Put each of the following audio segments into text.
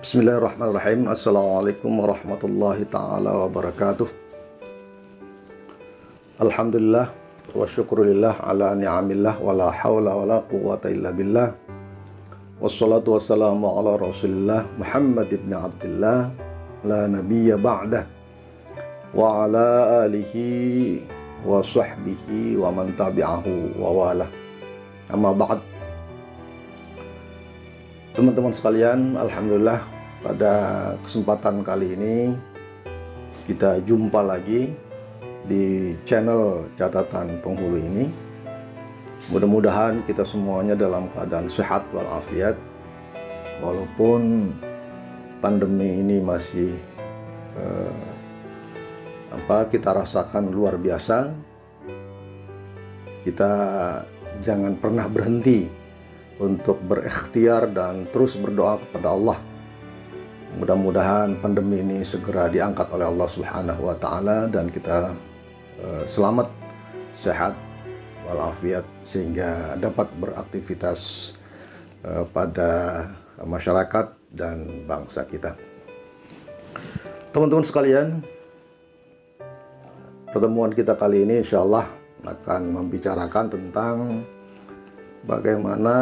Bismillahirrahmanirrahim. Assalamualaikum warahmatullahi ta'ala wabarakatuh. Alhamdulillah wa syukurillah ala ni'amillah wa la hawla wa la quwwata illa billah. Wassalatu wassalamu ala rasulillah Muhammad ibn Abdullah la nabiyya ba'dah wa ala alihi wa sahbihi wa man tabi'ahu wa wala. Amma ba'd. Teman-teman sekalian, alhamdulillah pada kesempatan kali ini kita jumpa lagi di channel Catatan Penghulu ini. Mudah-mudahan kita semuanya dalam keadaan sehat walafiat, walaupun pandemi ini masih kita rasakan luar biasa. Kita jangan pernah berhenti untuk berikhtiar dan terus berdoa kepada Allah. Mudah-mudahan pandemi ini segera diangkat oleh Allah Subhanahu wa Ta'ala dan kita selamat, sehat, walafiat sehingga dapat beraktivitas pada masyarakat dan bangsa kita. Teman-teman sekalian, pertemuan kita kali ini insya Allah akan membicarakan tentang bagaimana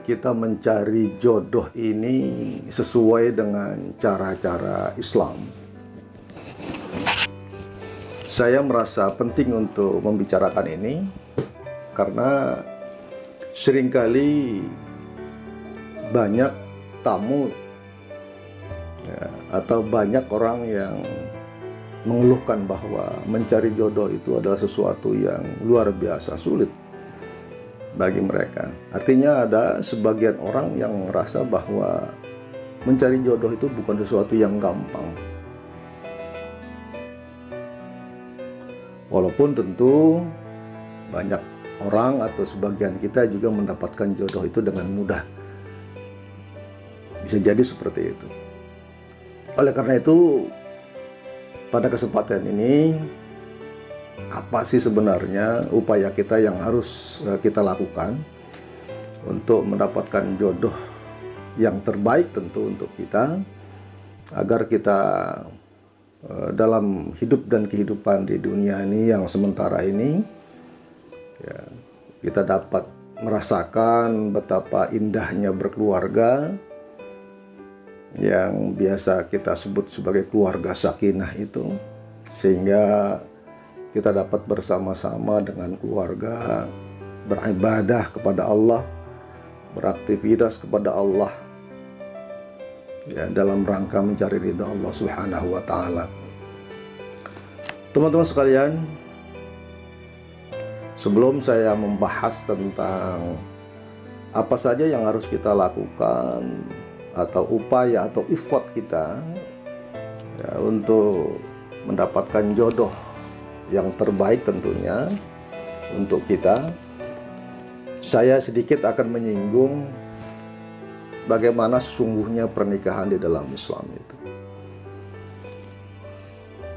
kita mencari jodoh ini sesuai dengan cara-cara Islam. Saya merasa penting untuk membicarakan ini karena seringkali banyak tamu atau banyak orang yang mengeluhkan bahwa mencari jodoh itu adalah sesuatu yang luar biasa sulit bagi mereka. Artinya ada sebagian orang yang merasa bahwa mencari jodoh itu bukan sesuatu yang gampang. Walaupun tentu banyak orang atau sebagian kita juga mendapatkan jodoh itu dengan mudah. Bisa jadi seperti itu. Oleh karena itu, pada kesempatan ini, apa sih sebenarnya upaya kita yang harus kita lakukan untuk mendapatkan jodoh yang terbaik tentu untuk kita, agar kita dalam hidup dan kehidupan di dunia ini yang sementara ini ya, kita dapat merasakan betapa indahnya berkeluarga yang biasa kita sebut sebagai keluarga sakinah itu, sehingga kita dapat bersama-sama dengan keluarga beribadah kepada Allah, beraktivitas kepada Allah ya, dalam rangka mencari ridha Allah Subhanahu wa Ta'ala. Teman-teman sekalian, sebelum saya membahas tentang apa saja yang harus kita lakukan atau upaya atau effort kita ya, untuk mendapatkan jodoh yang terbaik tentunya untuk kita, saya sedikit akan menyinggung bagaimana sesungguhnya pernikahan di dalam Islam itu.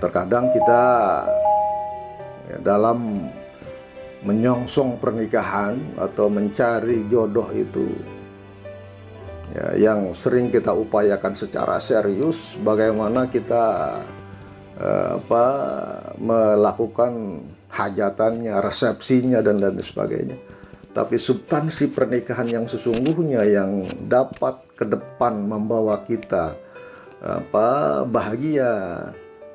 Terkadang kita ya, dalam menyongsong pernikahan atau mencari jodoh itu ya, yang sering kita upayakan secara serius, bagaimana kita melakukan hajatannya, resepsinya dan lain sebagainya. Tapi substansi pernikahan yang sesungguhnya yang dapat ke depan membawa kita bahagia,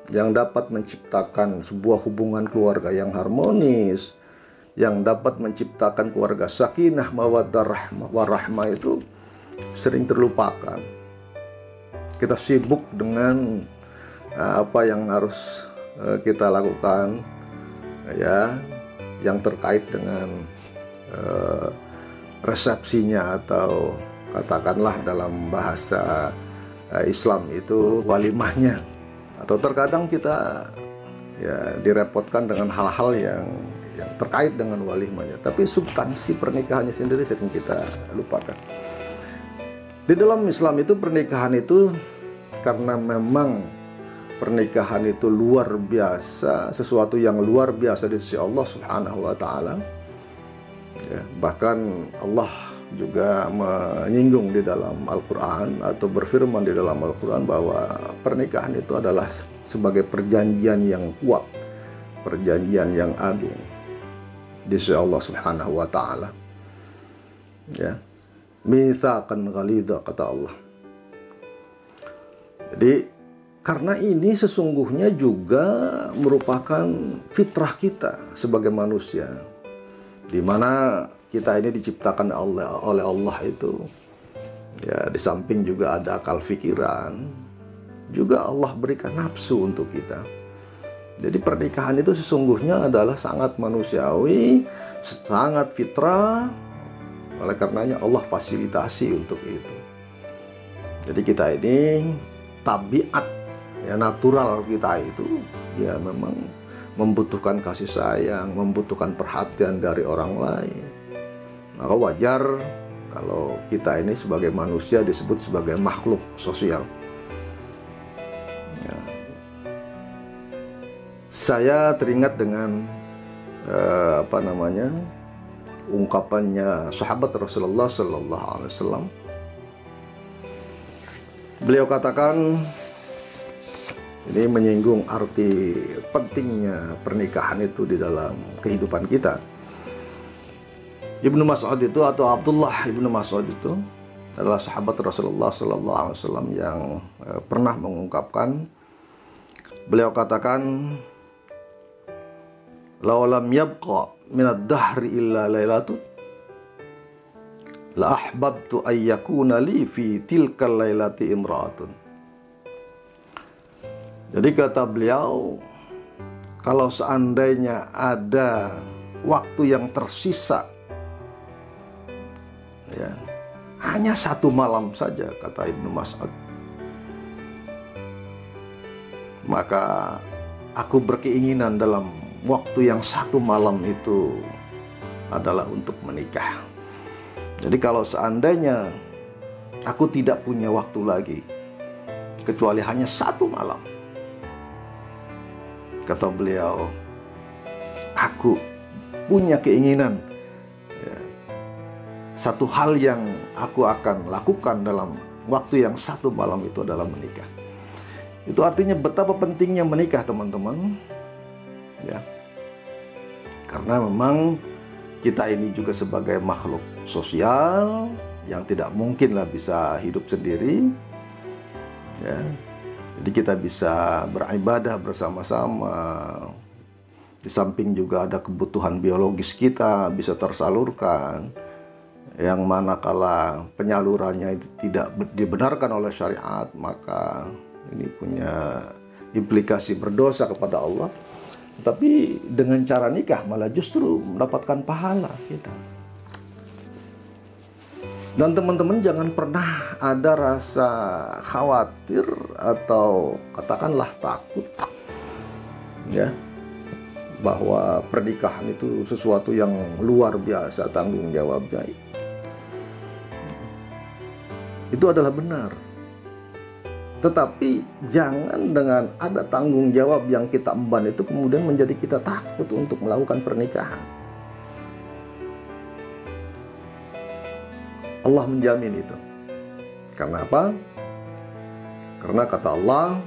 yang dapat menciptakan sebuah hubungan keluarga yang harmonis, yang dapat menciptakan keluarga sakinah mawaddah warahmah, itu sering terlupakan. Kita sibuk dengan apa yang harus kita lakukan ya, yang terkait dengan resepsinya atau katakanlah dalam bahasa Islam itu walimahnya, atau terkadang kita ya direpotkan dengan hal-hal yang terkait dengan walimahnya, tapi substansi pernikahannya sendiri sering kita lupakan. Di dalam Islam itu pernikahan itu, karena memang pernikahan itu luar biasa, sesuatu yang luar biasa di sisi Allah Subhanahu wa Ta'ala ya, bahkan Allah juga menyinggung di dalam Al-Quran atau berfirman di dalam Al-Quran bahwa pernikahan itu adalah sebagai perjanjian yang kuat, perjanjian yang agung di sisi Allah Subhanahu wa taala. Ya. Mitsaqan ghalidha, kata Allah. Jadi karena ini sesungguhnya juga merupakan fitrah kita sebagai manusia, di mana kita ini diciptakan oleh Allah itu, ya, di samping juga ada akal pikiran, juga Allah berikan nafsu untuk kita. Jadi pernikahan itu sesungguhnya adalah sangat manusiawi, sangat fitrah. Oleh karenanya Allah fasilitasi untuk itu. Jadi kita ini tabiat, ya, natural kita itu ya memang membutuhkan kasih sayang, membutuhkan perhatian dari orang lain. Maka wajar kalau kita ini sebagai manusia disebut sebagai makhluk sosial. Ya. Saya teringat dengan ungkapannya sahabat Rasulullah Sallallahu Alaihi Wasallam. Beliau katakan, ini menyinggung arti pentingnya pernikahan itu di dalam kehidupan kita. Ibnu Mas'ud itu, atau Abdullah Ibnu Mas'ud itu adalah sahabat Rasulullah Sallallahu Alaihi Wasallam yang pernah mengungkapkan, beliau katakan, "Law lam yabqa minad dahri illa lailatun, la ahbabtu an yakuna li fi tilkal lailati imra'atun." Jadi kata beliau, kalau seandainya ada waktu yang tersisa, ya, hanya satu malam saja, kata Ibnu Mas'ud, maka aku berkeinginan dalam waktu yang satu malam itu adalah untuk menikah. Jadi kalau seandainya aku tidak punya waktu lagi kecuali hanya satu malam, kata beliau, aku punya keinginan, ya, satu hal yang aku akan lakukan dalam waktu yang satu malam itu adalah menikah. Itu artinya betapa pentingnya menikah, teman-teman. Ya, karena memang kita ini juga sebagai makhluk sosial yang tidak mungkinlah bisa hidup sendiri. Ya, jadi kita bisa beribadah bersama-sama. Di samping juga ada kebutuhan biologis kita bisa tersalurkan, yang manakala penyalurannya itu tidak dibenarkan oleh syariat, maka ini punya implikasi berdosa kepada Allah. Tapi dengan cara nikah malah justru mendapatkan pahala kita. Dan teman-teman jangan pernah ada rasa khawatir atau katakanlah takut, ya, bahwa pernikahan itu sesuatu yang luar biasa tanggung jawabnya. Itu adalah benar. Tetapi jangan dengan ada tanggung jawab yang kita emban itu kemudian menjadi kita takut untuk melakukan pernikahan. Allah menjamin itu. Karena apa? Karena kata Allah,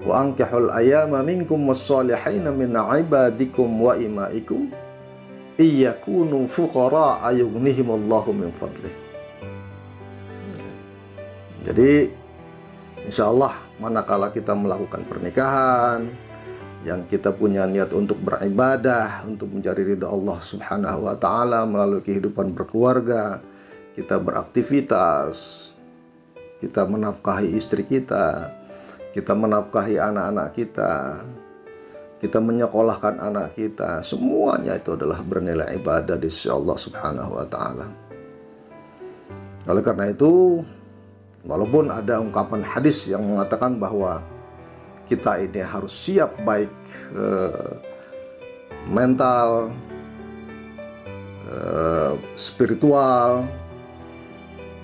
wa ankihul ayama minkum was-salihina min ibadikum wa imaikum iyakunu fuqara ayughnihimullahu min fadlih. Jadi insya Allah manakala kita melakukan pernikahan, yang kita punya niat untuk beribadah, untuk mencari ridha Allah Subhanahu wa Ta'ala melalui kehidupan berkeluarga, kita beraktivitas, kita menafkahi istri kita menafkahi anak-anak kita menyekolahkan anak kita, semuanya itu adalah bernilai ibadah di sisi Allah Subhanahu wa Ta'ala. Oleh karena itu, walaupun ada ungkapan hadis yang mengatakan bahwa kita ini harus siap baik mental, spiritual,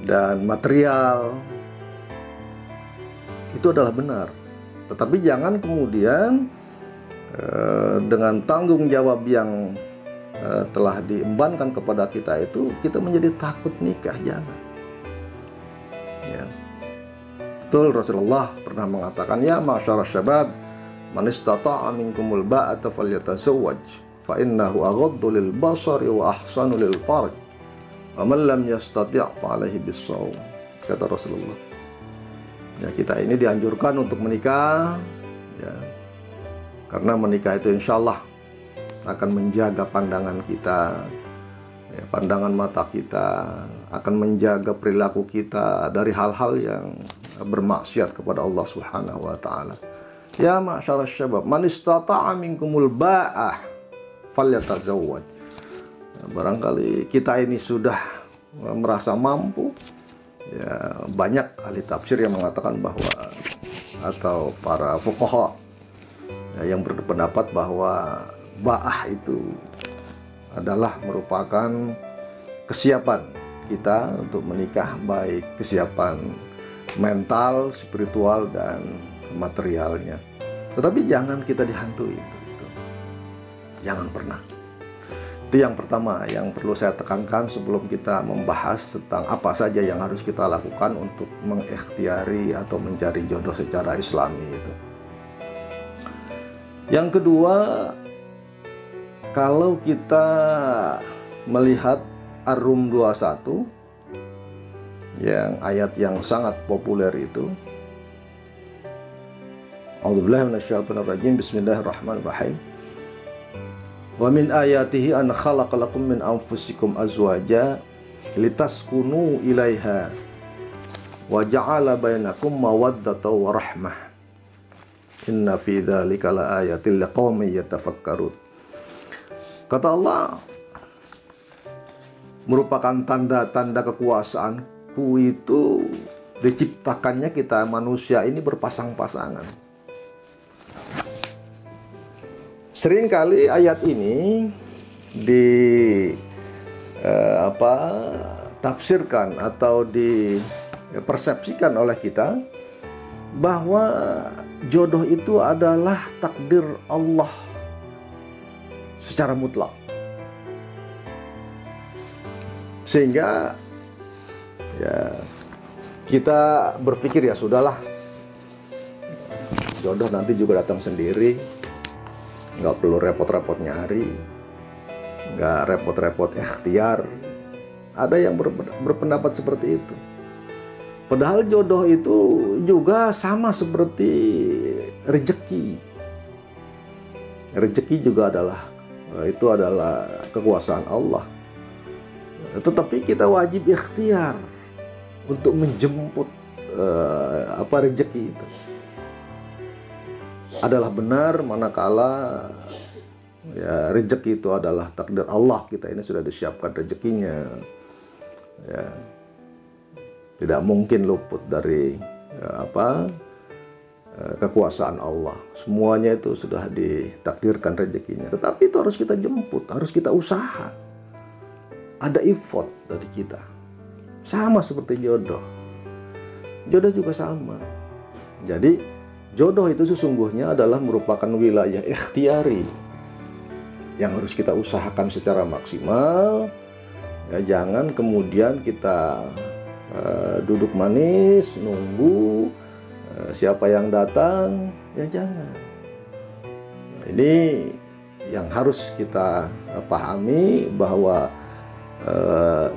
dan material, itu adalah benar. Tetapi jangan kemudian dengan tanggung jawab yang telah diembankan kepada kita itu kita menjadi takut nikah. Jangan. Ya. Betul, Rasulullah pernah mengatakan, ya ma'syara syabab, man istata'a minkumul ba'ata falyatazawwaj fa innahu aghaddu lil basari wa ahsanu lil farj wa man lam yastati' fa alaihi bis-shawm, kata Rasulullah. Ya, kita ini dianjurkan untuk menikah, ya, karena menikah itu insya Allah akan menjaga pandangan kita, ya, pandangan mata kita, akan menjaga perilaku kita dari hal-hal yang bermaksiat kepada Allah Subhanahu wa taala. Ya ma'syarasy syabab, man istata'a minkumul ba'ah falyatazawwaj. Barangkali kita ini sudah merasa mampu. Ya, banyak ahli tafsir yang mengatakan bahwa, atau para fuqaha, ya, yang berpendapat bahwa ba'ah itu adalah merupakan kesiapan kita untuk menikah, baik kesiapan mental, spiritual, dan materialnya. Tetapi jangan kita dihantui itu. Jangan pernah. Itu yang pertama yang perlu saya tekankan sebelum kita membahas tentang apa saja yang harus kita lakukan untuk mengikhtiari atau mencari jodoh secara Islami itu. Yang kedua, kalau kita melihat Ar-Rum 21, yang ayat yang sangat populer itu, A'udzubillahi minasyaitonirrajim, bismillahirrahmanirrahim. Wa min ayatihi an khalaqalakum min anfusikum azwaja litaskunu ilaiha wa ja'ala bainakum mawaddatan wa rahmah. Inna fi dzalika laayatil liqaumin yatafakkarun. Kata Allah, merupakan tanda-tanda kekuasaanku itu diciptakannya kita manusia ini berpasang-pasangan. Seringkali ayat ini tafsirkan atau dipersepsikan oleh kita bahwa jodoh itu adalah takdir Allah secara mutlak. Sehingga ya kita berpikir, ya sudahlah, jodoh nanti juga datang sendiri, nggak perlu repot-repot nyari, nggak repot-repot ikhtiar. Ada yang berpendapat seperti itu. Padahal jodoh itu juga sama seperti rezeki. Rezeki juga adalah kekuasaan Allah. Tetapi kita wajib ikhtiar untuk menjemput rezeki itu. Adalah benar manakala ya rezeki itu adalah takdir Allah, kita ini sudah disiapkan rezekinya. Ya, tidak mungkin luput dari kekuasaan Allah. Semuanya itu sudah ditakdirkan rezekinya. Tetapi itu harus kita jemput, harus kita usaha. Ada effort dari kita. Sama seperti jodoh. Jodoh juga sama. Jadi jodoh itu sesungguhnya adalah merupakan wilayah ikhtiari yang harus kita usahakan secara maksimal. Ya, jangan kemudian kita duduk manis nunggu siapa yang datang. Ya jangan. Ini yang harus kita pahami, bahwa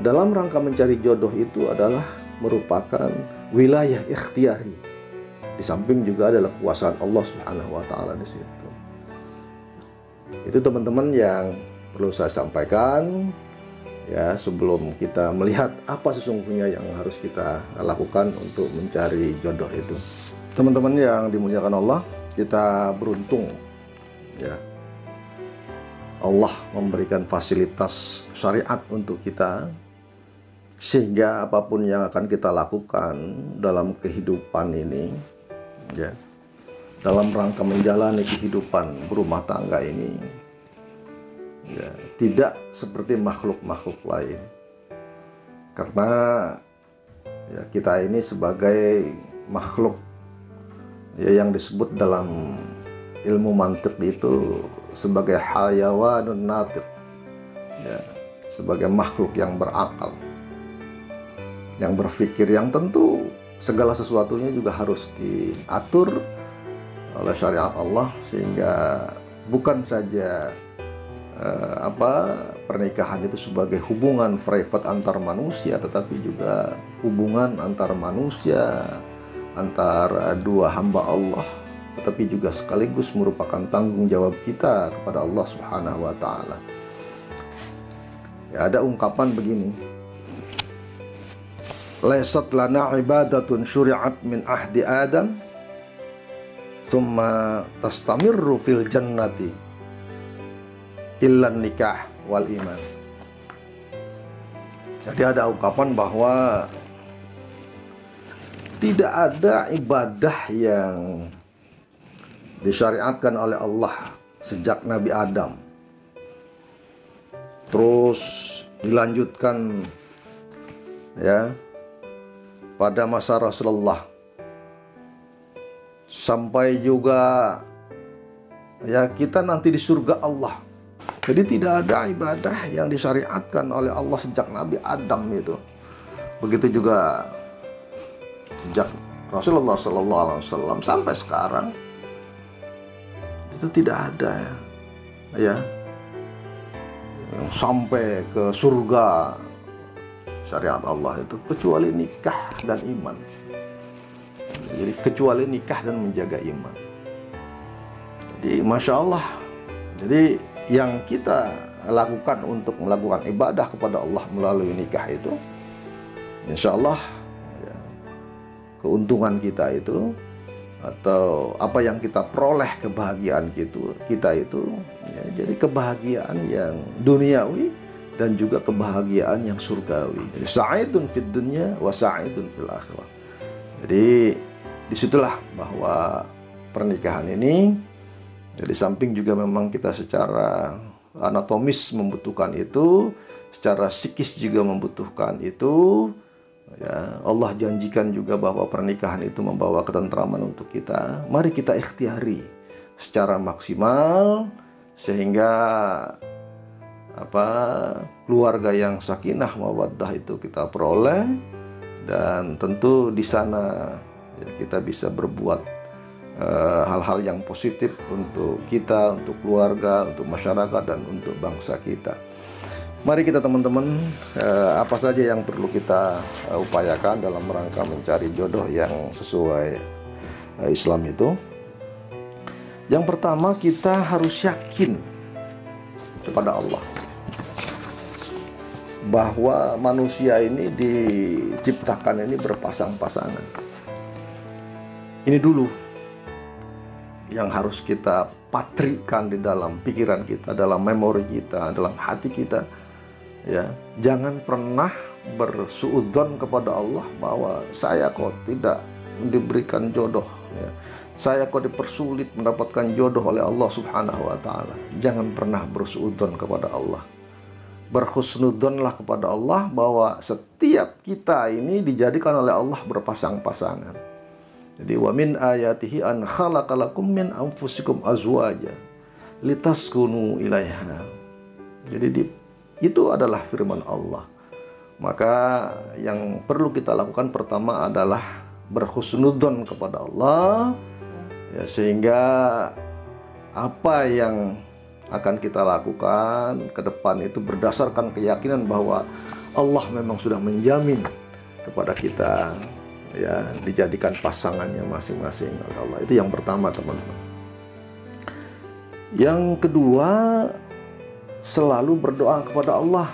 dalam rangka mencari jodoh itu adalah merupakan wilayah ikhtiari. Di samping juga adalah kekuasaan Allah Subhanahu wa taala di situ. Itu teman-teman yang perlu saya sampaikan ya sebelum kita melihat apa sesungguhnya yang harus kita lakukan untuk mencari jodoh itu. Teman-teman yang dimuliakan Allah, kita beruntung ya. Allah memberikan fasilitas syariat untuk kita, sehingga apapun yang akan kita lakukan dalam kehidupan ini, ya, dalam rangka menjalani kehidupan berumah tangga ini, ya, tidak seperti makhluk-makhluk lain. Karena ya, kita ini sebagai makhluk ya, yang disebut dalam ilmu mantiq itu sebagai hayawanun natiq, ya, sebagai makhluk yang berakal, yang berpikir, yang tentu segala sesuatunya juga harus diatur oleh syariat Allah, sehingga bukan saja pernikahan itu sebagai hubungan private antar manusia, tetapi juga hubungan antar manusia, antar dua hamba Allah, tetapi juga sekaligus merupakan tanggung jawab kita kepada Allah Subhanahu wa Ta'ala. Ya, ada ungkapan begini, laisat lana ibadatun syuri'at min ahdi Adam thumma tastamirru fil jannati illa nikah wal iman. Jadi ada ungkapan bahwa tidak ada ibadah yang disyariatkan oleh Allah sejak Nabi Adam, terus dilanjutkan ya pada masa Rasulullah, sampai juga ya kita nanti di surga Allah. Jadi tidak ada ibadah yang disyariatkan oleh Allah sejak Nabi Adam itu. Begitu juga sejak Rasulullah SAW sampai sekarang itu tidak ada ya yang sampai ke surga syariat Allah itu kecuali nikah dan iman. Jadi kecuali nikah dan menjaga iman. Jadi Masya Allah, jadi yang kita lakukan untuk melakukan ibadah kepada Allah melalui nikah itu, insya Allah ya, keuntungan kita itu atau apa yang kita peroleh kebahagiaan kita itu ya, jadi kebahagiaan yang duniawi dan juga kebahagiaan yang surgawi. Jadi sa'idun fid dunya wa sa'idun fil akhirah. Jadi disitulah bahwa pernikahan ini, jadi samping juga memang kita secara anatomis membutuhkan itu, secara psikis juga membutuhkan itu. Ya, Allah janjikan juga bahwa pernikahan itu membawa ketentraman untuk kita. Mari kita ikhtiari secara maksimal sehingga keluarga yang sakinah mawaddah itu kita peroleh, dan tentu di sana ya, kita bisa berbuat hal-hal yang positif untuk kita, untuk keluarga, untuk masyarakat, dan untuk bangsa kita. Mari kita teman-teman, apa saja yang perlu kita upayakan dalam rangka mencari jodoh yang sesuai Islam itu. Yang pertama, kita harus yakin kepada Allah bahwa manusia ini diciptakan ini berpasang-pasangan. Ini dulu yang harus kita patrikan di dalam pikiran kita, dalam memori kita, dalam hati kita. Ya, jangan pernah bersuudzon kepada Allah bahwa saya kok tidak diberikan jodoh. Ya. Saya kok dipersulit mendapatkan jodoh oleh Allah Subhanahu wa Ta'ala. Jangan pernah bersuudzon kepada Allah. Berhusnudzonlah kepada Allah bahwa setiap kita ini dijadikan oleh Allah berpasang-pasangan. Jadi wa min ayatihi an khalaqalakum min anfusikum azwaja litaskunu ilaiha. Jadi itu adalah firman Allah. Maka yang perlu kita lakukan pertama adalah berhusnudzon kepada Allah ya, sehingga apa yang akan kita lakukan ke depan itu berdasarkan keyakinan bahwa Allah memang sudah menjamin kepada kita ya, dijadikan pasangannya masing-masing oleh Allah. Itu yang pertama, teman-teman. Yang kedua, selalu berdoa kepada Allah.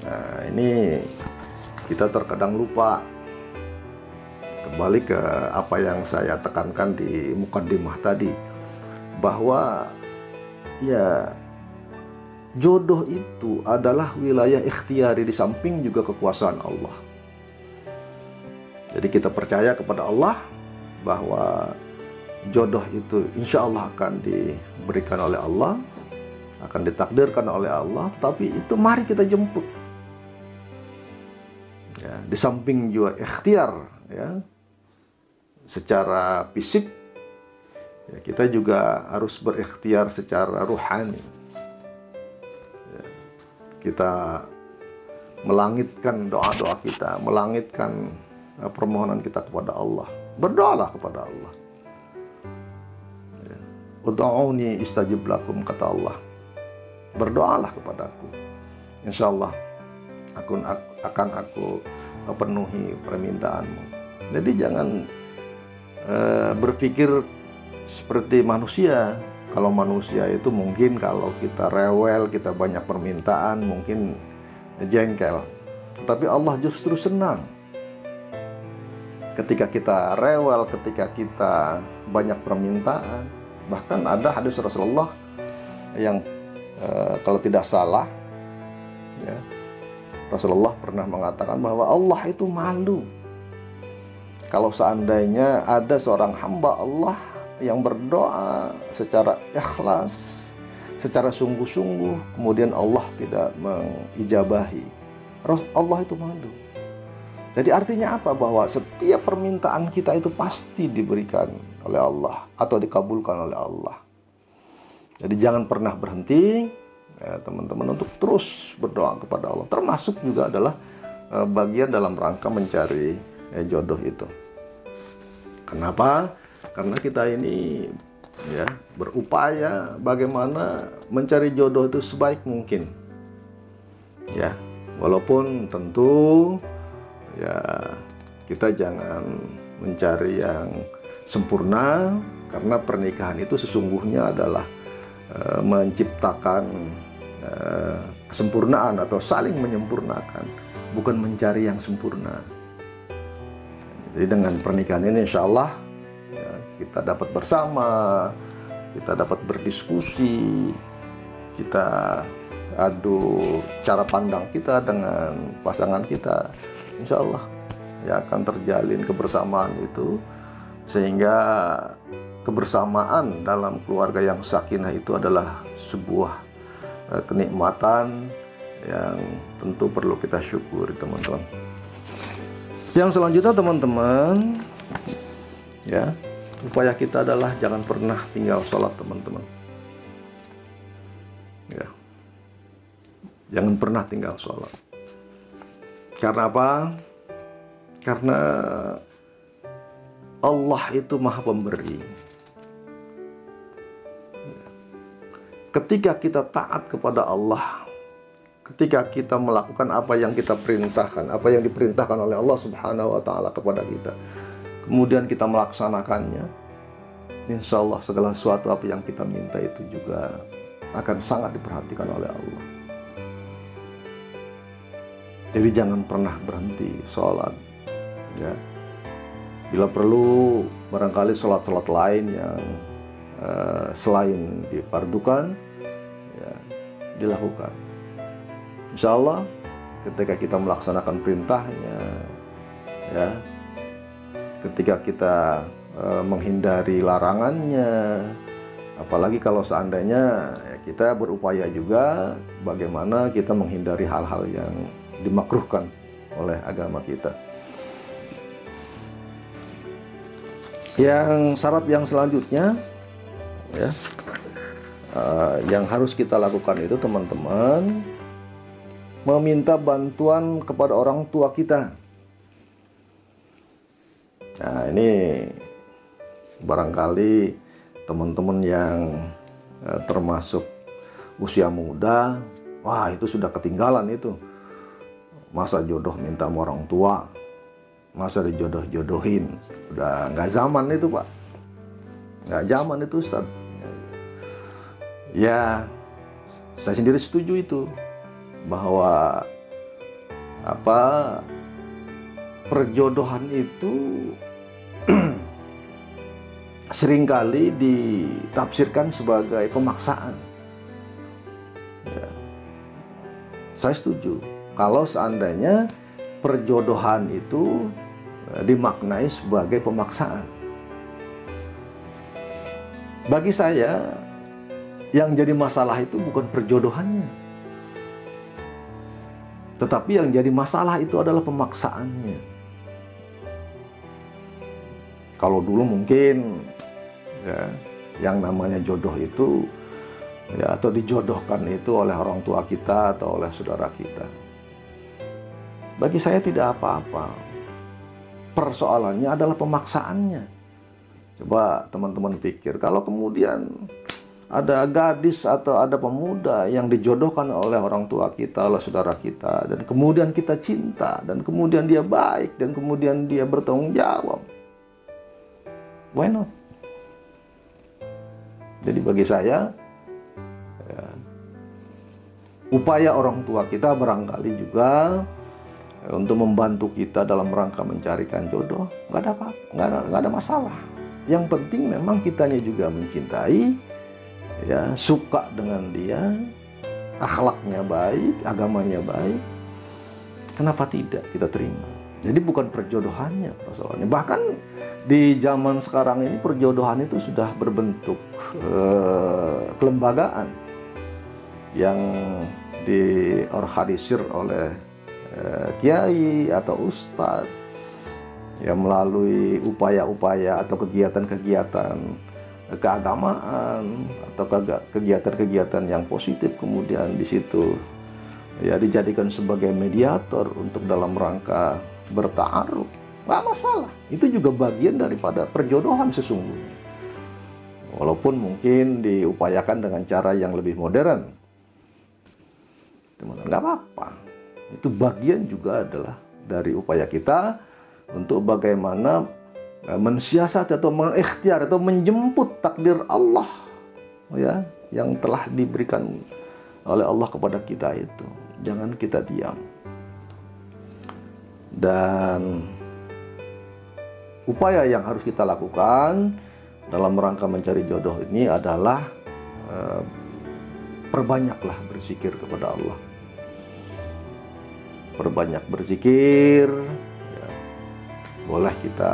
Nah, ini kita terkadang lupa. Kembali ke apa yang saya tekankan di mukaddimah tadi, bahwa ya jodoh itu adalah wilayah ikhtiari, di samping juga kekuasaan Allah. Jadi kita percaya kepada Allah bahwa jodoh itu insya Allah akan diberikan oleh Allah, akan ditakdirkan oleh Allah, tetapi itu mari kita jemput. Ya, di samping juga ikhtiar ya, secara fisik, ya, kita juga harus berikhtiar secara ruhani. kita melangitkan doa-doa kita, melangitkan permohonan kita kepada Allah. Berdoalah kepada Allah. Ud'uni istajib lakum, kata Allah. Berdoalah kepadaku, insya Allah akan aku penuhi permintaanmu. Jadi jangan berpikir seperti manusia. Kalau manusia itu mungkin kalau kita rewel, kita banyak permintaan, mungkin jengkel. Tapi Allah justru senang ketika kita rewel, ketika kita banyak permintaan. Bahkan ada hadis Rasulullah yang kalau tidak salah, ya, Rasulullah pernah mengatakan bahwa Allah itu malu kalau seandainya ada seorang hamba Allah yang berdoa secara ikhlas, secara sungguh-sungguh, kemudian Allah tidak mengijabahi. Allah itu malu. Jadi artinya apa? Bahwa setiap permintaan kita itu pasti diberikan oleh Allah atau dikabulkan oleh Allah. Jadi jangan pernah berhenti, ya, teman-teman, untuk terus berdoa kepada Allah. Termasuk juga adalah bagian dalam rangka mencari jodoh itu. Kenapa? Karena kita ini ya berupaya bagaimana mencari jodoh itu sebaik mungkin. Ya, walaupun tentu ya kita jangan mencari yang sempurna, karena pernikahan itu sesungguhnya adalah menciptakan kesempurnaan atau saling menyempurnakan, bukan mencari yang sempurna. Jadi dengan pernikahan ini insya Allah ya, kita dapat bersama, kita dapat berdiskusi, kita adu cara pandang kita dengan pasangan kita. Insya Allah ya akan terjalin kebersamaan itu, sehingga kebersamaan dalam keluarga yang sakinah itu adalah sebuah kenikmatan yang tentu perlu kita syukuri, teman-teman. Yang selanjutnya, teman-teman, ya, upaya kita adalah jangan pernah tinggal sholat, teman-teman. Ya, jangan pernah tinggal sholat. Karena apa? Karena Allah itu Maha Pemberi. Ketika kita taat kepada Allah, ketika kita melakukan apa yang kita perintahkan, apa yang diperintahkan oleh Allah Subhanahu wa Ta'ala kepada kita, kemudian kita melaksanakannya, insya Allah segala sesuatu apa yang kita minta itu juga akan sangat diperhatikan oleh Allah. Jadi jangan pernah berhenti sholat, ya. Bila perlu barangkali sholat-sholat lain yang selain difardukan, ya, dilakukan. Insya Allah ketika kita melaksanakan perintahnya, ya, ketika kita menghindari larangannya, apalagi kalau seandainya ya, kita berupaya juga bagaimana kita menghindari hal-hal yang dimakruhkan oleh agama kita. Yang syarat yang selanjutnya, ya, yang harus kita lakukan itu, teman-teman, meminta bantuan kepada orang tua kita. Nah, ini barangkali teman-teman yang termasuk usia muda, wah itu sudah ketinggalan itu. Masa jodoh minta sama orang tua, masa dijodoh-jodohin, udah nggak zaman itu, Pak. Nggak zaman itu, Ustaz. Ya, saya sendiri setuju itu, bahwa perjodohan itu seringkali ditafsirkan sebagai pemaksaan. Ya. Saya setuju kalau seandainya perjodohan itu dimaknai sebagai pemaksaan. Bagi saya, yang jadi masalah itu bukan perjodohannya, tetapi yang jadi masalah itu adalah pemaksaannya. Kalau dulu mungkin ya, yang namanya jodoh itu ya, atau dijodohkan itu oleh orang tua kita atau oleh saudara kita. Bagi saya tidak apa-apa. Persoalannya adalah pemaksaannya. Coba teman-teman pikir, kalau kemudian ada gadis atau ada pemuda yang dijodohkan oleh orang tua kita, oleh saudara kita, dan kemudian kita cinta, dan kemudian dia baik, dan kemudian dia bertanggung jawab, why not? Jadi bagi saya, ya, upaya orang tua kita barangkali juga untuk membantu kita dalam rangka mencarikan jodoh, nggak ada apa, nggak ada masalah. Yang penting memang kitanya juga mencintai, ya, suka dengan dia, akhlaknya baik, agamanya baik. Kenapa tidak kita terima? Jadi bukan perjodohannya persoalannya. Bahkan di zaman sekarang ini perjodohan itu sudah berbentuk kelembagaan yang diorganisir oleh kiai atau ustadz, ya, melalui upaya-upaya atau kegiatan-kegiatan keagamaan atau kegiatan-kegiatan yang positif, kemudian di situ, ya, dijadikan sebagai mediator untuk dalam rangka bertaaruf. Nggak masalah, itu juga bagian daripada perjodohan sesungguhnya, walaupun mungkin diupayakan dengan cara yang lebih modern. Nggak apa-apa, itu bagian juga adalah dari upaya kita untuk bagaimana mensiasati atau mengikhtiar atau menjemput takdir Allah, ya, yang telah diberikan oleh Allah kepada kita itu. Jangan kita diam. Dan upaya yang harus kita lakukan dalam rangka mencari jodoh ini adalah perbanyaklah berzikir kepada Allah. Perbanyak berzikir. Boleh kita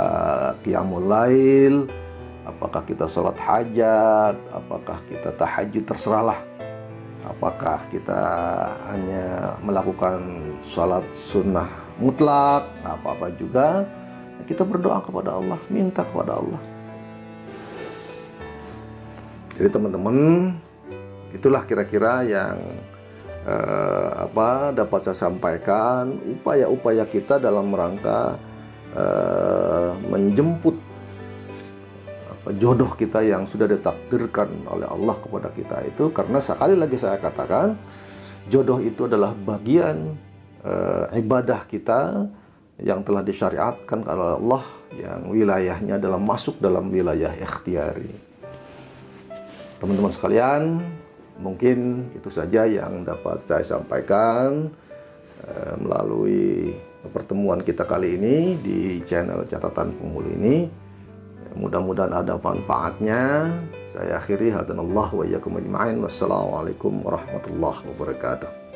qiyamul lail, apakah kita sholat hajat, apakah kita tahajud, terserahlah. Apakah kita hanya melakukan sholat sunnah mutlak, apa-apa juga. Kita berdoa kepada Allah, minta kepada Allah. Jadi teman-teman, itulah kira-kira yang dapat saya sampaikan, upaya-upaya kita dalam rangka menjemput jodoh kita yang sudah ditakdirkan oleh Allah kepada kita itu. Karena sekali lagi saya katakan, jodoh itu adalah bagian ibadah kita yang telah disyariatkan oleh Allah, yang wilayahnya adalah masuk dalam wilayah ikhtiari. Teman-teman sekalian, mungkin itu saja yang dapat saya sampaikan melalui pertemuan kita kali ini di channel Catatan Penghulu ini. Mudah-mudahan ada manfaatnya. Saya akhiri, hadanallahu wa iyyakum ajma'in. Wassalamualaikum warahmatullahi wabarakatuh.